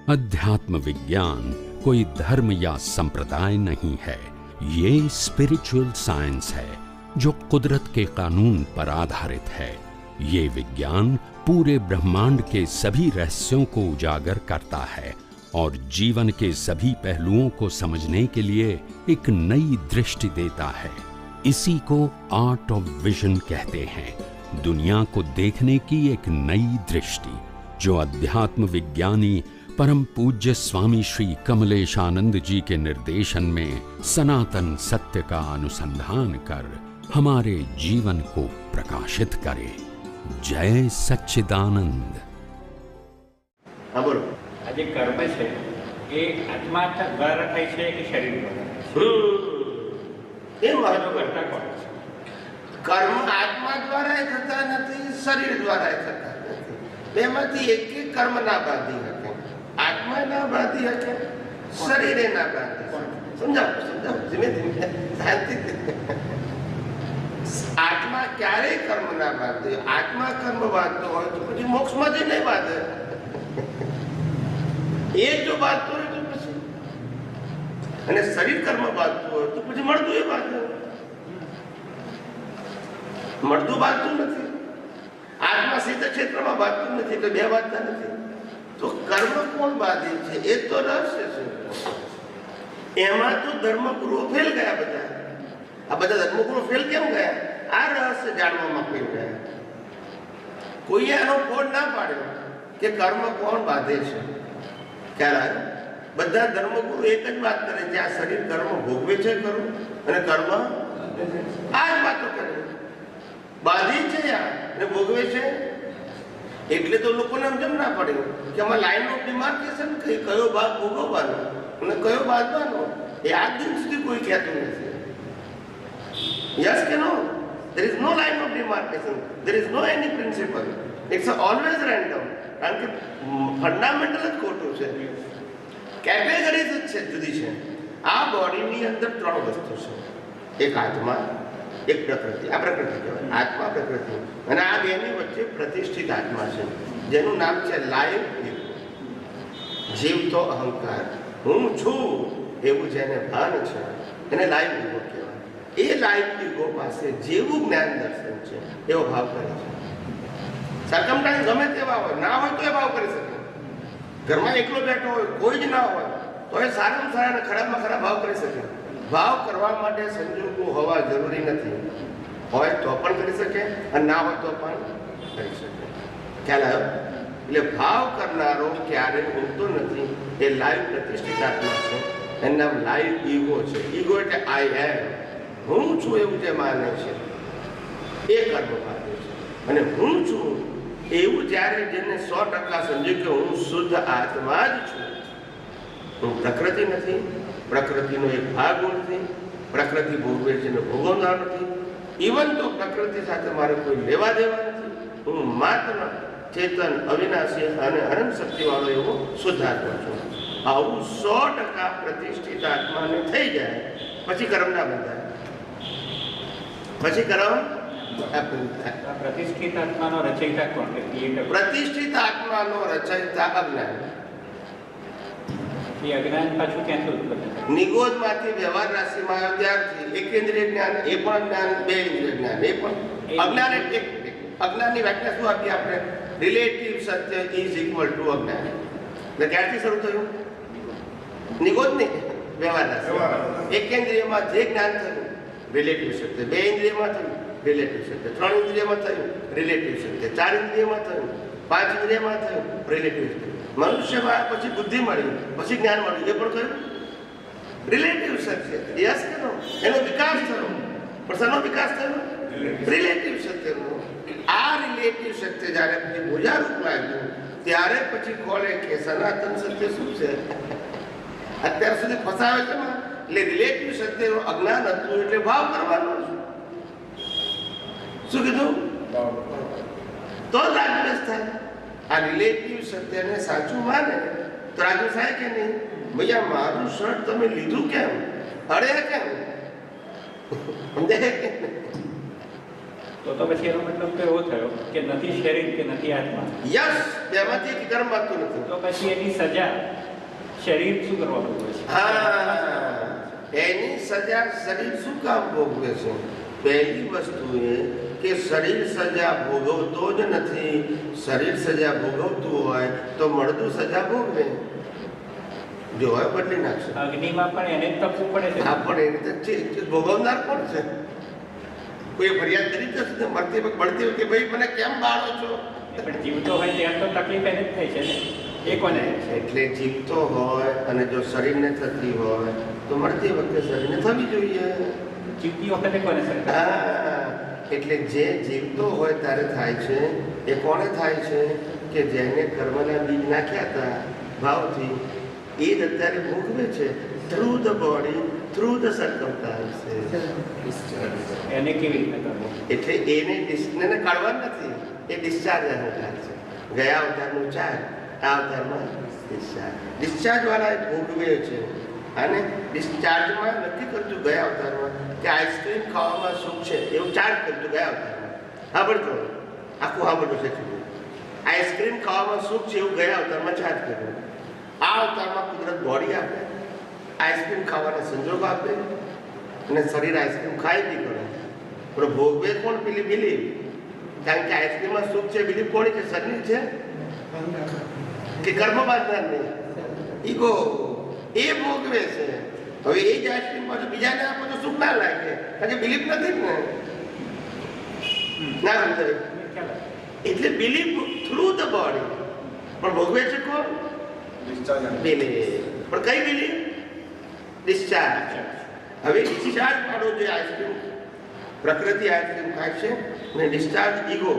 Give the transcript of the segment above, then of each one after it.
अध्यात्म विज्ञान कोई धर्म या संप्रदाय नहीं है, ये स्पिरिचुअल साइंस है जो कुदरत के कानून पर आधारित है। ये विज्ञान पूरे ब्रह्मांड के सभी रहस्यों को उजागर करता है और जीवन के सभी पहलुओं को समझने के लिए एक नई दृष्टि देता है। इसी को आर्ट ऑफ विजन कहते हैं, दुनिया को देखने की एक नई दृष्टि, जो अध्यात्म विज्ञानी परम पूज्य स्वामी श्री कमलेशानंद जी के निर्देशन में सनातन सत्य का अनुसंधान कर हमारे जीवन को प्रकाशित करे। जय सच्चिदानंद। हाँ बोलो। आज कर्म है ये आत्मा द्वारा થાય છે કે શરીર દ્વારા? એ મહત્વ કરતા કોણ? કર્મ આત્મા દ્વારા થતા નથી, શરીર દ્વારા થતા નથી। બેમાંથી એક કર્મ ના બાંધી શકે, આત્મા ના બાંધી શકે, શરીરે ના બાંધી શકે। સમજાવો સમજાવો, ધીમે ધીમે શાંતિથી। આત્મા ક્યારેય કર્મ ના બાંધે। આત્મા કર્મ બાંધતો હોય તો પછી મોક્ષમાંથી નહીં બાંધે। એ જો બાંધતો હોય તો પછી, અને શરીર કર્મ બાંધતું હોય તો પછી મળતું એ બાંધે। મળતું બાંધતું નથી, આત્મા સીધા ક્ષેત્રમાં બાંધતું નથી, એટલે બે બાંધતા નથી। તો કર્મ કોણ બાંધે છે એ તો રહસ્ય છે। એમાં તો ધર્મગુરુઓ ફેલ ગયા બધા। આ બધા ધર્મગુરુઓ ફેલ કેમ ગયા? આ રહસ્ય જાણવામાં ફેલ ગયા। કોઈએ આનો કોડ ના પાડ્યો કે કર્મ કોણ બાંધે છે। ખ્યાલ આવ્યો? બધા ધર્મગુરુ એક જ વાત કરે છે, આ શરીર કર્મ ભોગવે છે ખરું, અને કર્મ આ જ વાતો કરે, બાંધી છે અને ભોગવે છે। એટલે તો લોકોને સમજ ના પડે કે આમાં લાઈન ઓફ ડિમાર્કેશન કયો ભાગ ભોગવવાનો અને કયો બાંધવાનો, એ આજ દિન સુધી કોઈ કહેતું નથી। યસ કે નો? there is no line of demarcation, there is no any principle, it's always random। કારણ કે ફંડામેન્ટલ જ ખોટું છે, કેટેગરીઝ જ છે જુદી છે। આ બોડીની અંદર ત્રણ વસ્તુ છે, એક આત્મા, એક પ્રકૃતિ। આ પ્રકૃતિ કહેવાય, આત્મા પ્રકૃતિ, અને આ બેની વચ્ચે પ્રતિષ્ઠિત આત્મા છે જેનું નામ છે લાઈવ ઈગો, જીવતો અહંકાર। હું છું એવું જેને ભાન છે એને લાઈવ ઈગો કહેવાય। એ લાઈવ ઈગો પાસે જેવું જ્ઞાન દર્શન છે એવો ભાવ કરે છે। સરકમસ્ટાન્સ ગમે તેવા હોય, ના હોય તો એ ભાવ કરી શકે। ઘરમાં એકલો બેઠો હોય, કોઈ જ ના હોય, તો એ સારામાં સારા અને ખરાબમાં ખરાબ ભાવ કરી શકે। ભાવ કરવા માટે સંજોગો હોવા જરૂરી નથી, હોય તો પણ કરી શકે અને ના હોય તો પણ કરી શકે। ખ્યાલ આવ્યો? એટલે ભાવ કરનારો ક્યારે ઊંઘતો નથી, એ લાઈવ પ્રતિષ્ઠિત આત્મા છે, એનું નામ લાઈવ ઈગો છે। ઈગો એટલે આઈ એમ, હું છું એવું જે માને છે એ કર્મ બાંધે છે। અને હું છું એવું જ્યારે જેને 100% સમજ્યું કે હું શુદ્ધ આત્મા જ છું, હું પ્રકૃતિ નથી, પ્રકૃતિનો એક ભાગ નથી, પ્રકૃતિ ભોગવે છે ને ભોગવનાર નથી, ઇવન તો પ્રકૃતિ સાથે મારે કોઈ લેવા દેવા નથી, હું માત્ર ચેતન, અવિનાશી અને અનંત શક્તિવાળો એવો શુદ્ધ આત્મા છું। આવું 100% પ્રતિષ્ઠિત આત્માને થઈ જાય પછી કર્મ ના બંધાય, પછી કર્મ પ્રતિષ્ઠિત આત્માનો રચયિતા કોણ? પ્રતિષ્ઠિત આત્માનો રચયિતા અજ્ઞાન। એ અજ્ઞાન પાછું ક્યાંથી ઉત્પન્ન થાય? નિગોદમાંથી વ્યવહાર રાશિમાં આવ્યો ત્યારથી એકેન્દ્રિય જ્ઞાન, એ પણ જ્ઞાન, બે ઇન્દ્રિય જ્ઞાન, એ પણ અજ્ઞાન। એટલે અજ્ઞાનની વ્યાખ્યા શું આપી આપણે? Relative Satya is equal to અજ્ઞાન। એટલે ક્યારથી શરૂ થયું? નિગોદ નહીં, વ્યવહાર રાશિ। એકેન્દ્રિયમાં જે જ્ઞાન થયું રિલેટિવ સત્ય, બે ઇન્દ્રિયમાં થયું રિલેટિવ સત્ય, ત્રણ ઇન્દ્રિયમાં થયું રિલેટિવ સત્ય, ચાર ઇન્દ્રિયમાં થયું, પાંચ ઇન્દ્રિયમાં થયું રિલેટિવ સત્ય, મનુષ્યમાં પછી બુદ્ધિ મળી, પછી જ્ઞાન મળ્યું, એ પણ કયું? રિલેટિવ સત્ય। યસ કે નો? એનો વિકાસ થયો, પણ શાનો વિકાસ થયો? રિલેટિવ સત્યનો। આ રિલેટિવ સત્ય જ્યારે પછી બોજારૂપ લાગ્યું ત્યારે પછી ખોલે કે સનાતન સત્ય શું છે। અત્યાર સુધી ફસાવે છે, એટલે રિલેટિવ સત્યનું અજ્ઞાન હતું, એટલે ભાવ કરવાનો છે। શું કીધું? તો રાગદ્વેષ થાય। આ રિલેટિવ સત્યને સાચું માને તો રાગદ્વેષ થાય કે નહીં? ભૈયા મારું શર્ટ તમે લીધું કેમ, અડે કેમ, સમજાય કે? તો પછી એનો મતલબ તો એવો થયો કે નથી શરીર કે નથી આત્મા. યસ, બેમાંથી એક કર્મ બાંધતું નથી. તો પછી એની સજા શરીર શું કરવા ભોગવે છે? હા, એની સજા શરીર શું કામ ભોગવે છે? પહેલી વસ્તુ એ કે શરીર સજા ભોગવતો જ નથી. શરીર સજા ભોગવતું હોય તો મળતું સજા ભોગવે. જો હોય બદલી નાખશે. અગ્નિમાં પણ એને જ તપવું પડે છે. હા, પણ એને તો ભોગવનાર કોણ છે? કોઈ ફરિયાદ કરી જશે મળતી વખતે ભાઈ મને કેમ બાળો છો? પણ જીવતો હોય ત્યાં તો તકલીફ એને જ થઈ છે ને. એ કોને છે? એટલે જીવતો હોય અને જો શરીરને થતી હોય તો મળતી વખતે શરીરને થવી જોઈએ. જીવતી વખતે કોને સરકાર? હા, એટલે જે જીવતો હોય ત્યારે થાય છે એ કોને થાય છે? કે જેને કર્મના બીજ નાખ્યા હતા ભાવથી, એ જ અત્યારે ભોગવે છે through the body, through the circumstances. એને કેવી રીતે કરવું? એટલે એને કાઢવા નથી, એ ડિસ્ચાર્જ અનુસાર છે. ગયા અવતારનું ચાર્જ, આ અવતારમાં ડિસ્ચાર્જ વાળા ભોગવે છે. અને ડિસ્ચાર્જમાં નક્કી કરતું ગયા અવતારમાં કે આઈસ્ક્રીમ ખાવામાં સુખ છે એવું ચાર્જ કરતું ગયા અવતારમાં. સાંભળજો, આખું સાંભળવું છે. આઈસ્ક્રીમ ખાવામાં સુખ છે એવું ગયા અવતારમાં ચાર્જ કર્યું. આ અવતારમાં કુદરત બોડી આપે, આઈસ્ક્રીમ ખાવાના સંજોગ આપે અને શરીર આઈસ્ક્રીમ ખાઈ બી કરે. પણ ભોગવે કોણ? પેલી બિલીફ. કારણ કે આઈસ્ક્રીમમાં સુખ છે, બિલીફ કોની છે? શરીર છે કે કર્મ બાંધનાર નહીં? ઈગો. એ ભોગવે છે. હવે એ જ આઈસ્ક્રીમ પાછું બીજાને આપો તો સુખ ના લાગે, કારણ કે બિલીફ નથી ને. ના સમજાય? એટલે બિલીફ થ્રુ ધ બોડી. પણ ભોગવે છે કોણ? બિલીફ. પણ કઈ બિલીફ? ડિસ્ચાર્જ. હવે ડિસ્ચાર્જ પાડો જોઈએ આઈસ્ક્રીમ. પ્રકૃતિ આઈસ્ક્રીમ ખાય છે અને ડિસ્ચાર્જ ઈગો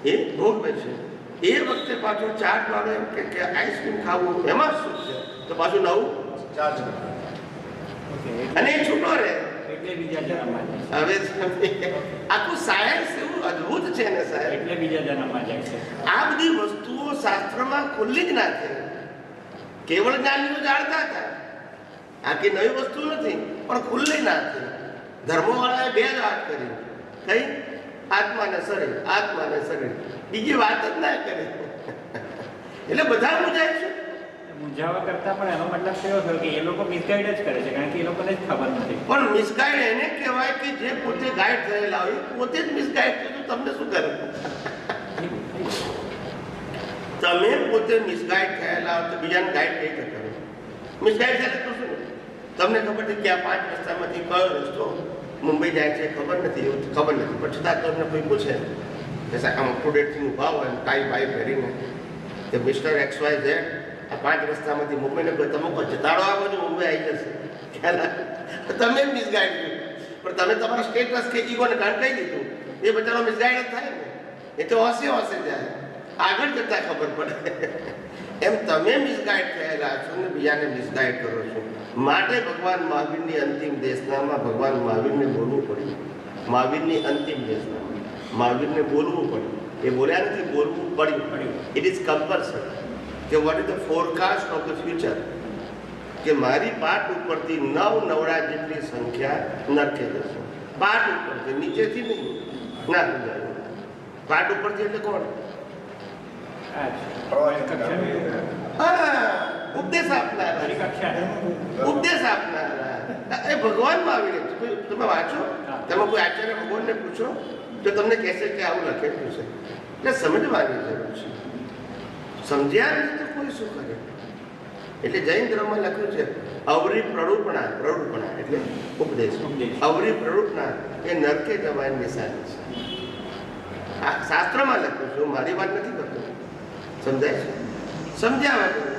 એ ભોગવે છે. એ વખતે પાછો ચાર્જ વાળો એમ કે આઈસ્ક્રીમ ખાવું એમાં શું છે? તો પાછું નવું ચાર્જ અને એ છૂટો રહે. એટલે બીજા જન્મમાં જાય. હવે આખું સાયન્સ એવું અદ્ભુત છે ને સાહેબ. એટલે બીજા જન્મમાં જાય છે. આ બધી વસ્તુઓ શાસ્ત્રમાં ખુલ્લી જ ના છે. કેવળ જ્ઞાનીઓ જાણતા હતા. આ કે નવી વસ્તુ નથી, પણ ખુલ્લી ના છે. ધર્મવાળાએ બે જ વાત કરી. કઈ? આત્મા ને શરીર, આત્મા ને શરીર. બીજી વાત જ ના કરી. એટલે બધા મૂંઝાય છે. મૂંઝાવા કરતા પણ એનો મતલબ એવો થયો કે એ લોકો મિસગાઈડ જ કરે છે, કારણ કે એ લોકોને જ ખબર નથી. પણ મિસગાઈડ એને કહેવાય કે જે પોતે ગાઈડ થયેલા હોય પોતે જ મિસગાઈડ છે. તો તમને શું કરે? તમે પોતે મિસગાઈડ થયેલા હોય તો બીજાને ગાઈડ કઈ રીતે કરો? મિસગાઈડ થયેલા તો શું? તમને ખબર છે કે આ 5 રસ્તામાંથી કયો રસ્તો મુંબઈ જાય છે ખબર નથી, એવું ખબર નથી. પણ છતાં તમને કોઈ પૂછે કે સાહેબ આમ અપટુડેટથી ઊભા હોય ટાઈ બાઈ પહેરીને કે મિસ્ટર XYZ આ 5 રસ્તામાંથી મુંબઈને કોઈ તમે કોઈ જતાડો આ બધું મુંબઈ આવી જશે. ખ્યાલ? તમે મિસગાઈડ કર્યું. પણ તમે તમારા સ્ટેટસ કે ઈગોને કારણ કહી દીધું, એ બચારો મિસગાઈડ જ થાય ને. એ તો હસે જાય, આગળ જતા ખબર પડે. એમ તમે મિસગાઈડ થયેલા છો ને બીજાને મિસગાઈડ કરો છો. માટે ભગવાન મહાવીરની અંતિમ દેશનામાં ભગવાન મહાવીરને બોલવું પડ્યું. મહાવીરની અંતિમ દેશનામાં મહાવીરને બોલવું પડ્યું. એ બોલ્યા નથી, બોલવું પડ્યું. It is compulsory. કે what is the forecast of the future? કે મારી પાઠ ઉપરથી 9 નવડા જેટલી સંખ્યા નરકે જશે. પાઠ ઉપરથી, નીચેથી નહીં. ના સમજાય. પાઠ ઉપરથી એટલે કોણ? ઉપદેશ આપનારા. ઉપદેશ આપનારા એ ભગવાનમાં આવીને તમે વાંચો, તમે કોઈ આચાર્ય ભગવાનને પૂછો તો તમને કહેશે કે આવું લખેલું છે. એટલે સમજવાની જરૂર છે. સમજ્યા નહીં તો કોઈ શું કરે? એટલે જૈન ધર્મમાં લખ્યું છે અવરી પ્રરૂપણા એટલે ઉપદેશ. અવરી પ્રરૂપણા એ નરકે જવાની નિશાની છે. આ શાસ્ત્રમાં લખ્યું છે, હું મારી વાત નથી કરતો. સમજાય છે? સમજ્યા વગર